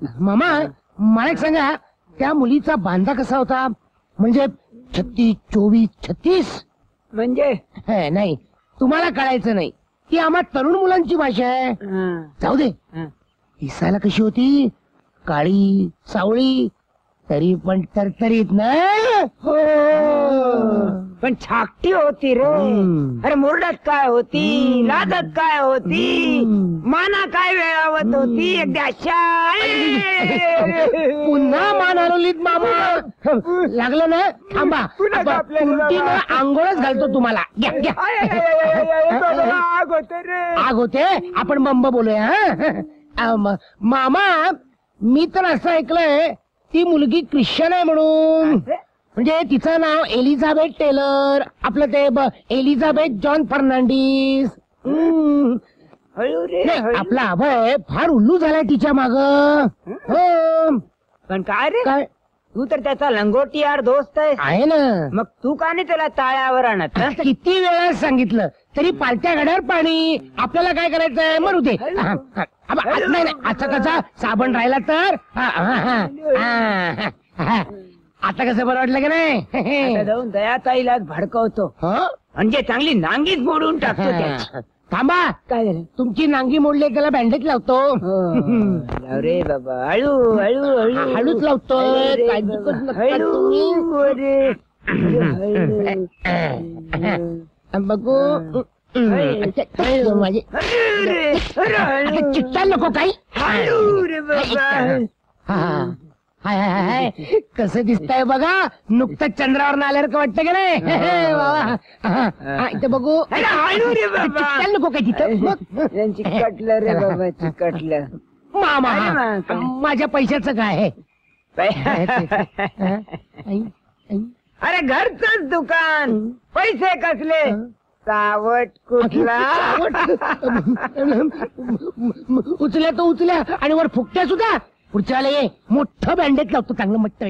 मामा मला एक सांगा, त्या मुलीचा बांधा कसा होता? म्हणजे 36, 24, 36 म्हणजे नाही, तुम्हाला कळायचं नाही. ती आम्हा तरुण मुलांची भाषा आहे. जाऊ दे. दिसायला कशी होती? काळी सावळी, तरी पण तरतरीत ना. हो पण छाकटी होती रे. अरे मोरडात काय होती, लाजत काय होती, माना काय वेळावत होती. एकदा अशा पुन्हा मान हलवलीत मामा. लागलं ना, थांबा. आंघोळच घालतो तुम्हाला. घ्या घ्या. आग होते रे. आग होते. आपण बंब बोलूया. मामा मी तर असं ऐकलंय ती मुलगी ख्रिश्चन आहे म्हणून. म्हणजे तिचं नाव एलिझाबेथ टेलर. आपलं ते एलिझाबेथ जॉन फर्नांडिस. आपला अभय फार उल्लू झालाय तिच्या माग. पण काय रे, काय तू तर त्याचा लंगोटीयार दोस्त आहे ना. मग तू का नाही त्याला ताळ्यावर आणत? किती वेळा सांगितलं तरी पालत्या गाड्यावर पाणी. आपल्याला काय करायचंय मरू दे. नाही नाही, आता कसा साबण राहिला तर. आता कसं बरं वाटलं की नाही? जाऊन दयाताईला भडकवतो, म्हणजे चांगली नांगीच मोडून टाकतो त्याची. थांबा. काय झालं? तुमची नांगी मोडली, त्याला बँडेज लावतो. अरे बाबा हळू हळू हळू हळूच लावतो. बघू माझे चिट्टा नको काही. हाय कसं दिसतंय बघा. नुकतंच चंद्रावर आल्यासारखं वाटतं की नाही बाबा? इथे बघू. चिट्टा नको काय तिथं. चिकटलं रे बाबा, चिकटलं. मामा माझ्या पैशाचं काय आहे? अरे घरचंच दुकान, पैसे कसले? सावट कुठला? उचल्या तो उचल्या आणि वर फुकट्या सुद्धा. पुढच्या वेळेला मोठं बँडेज लावतो चांगलं मट्ट.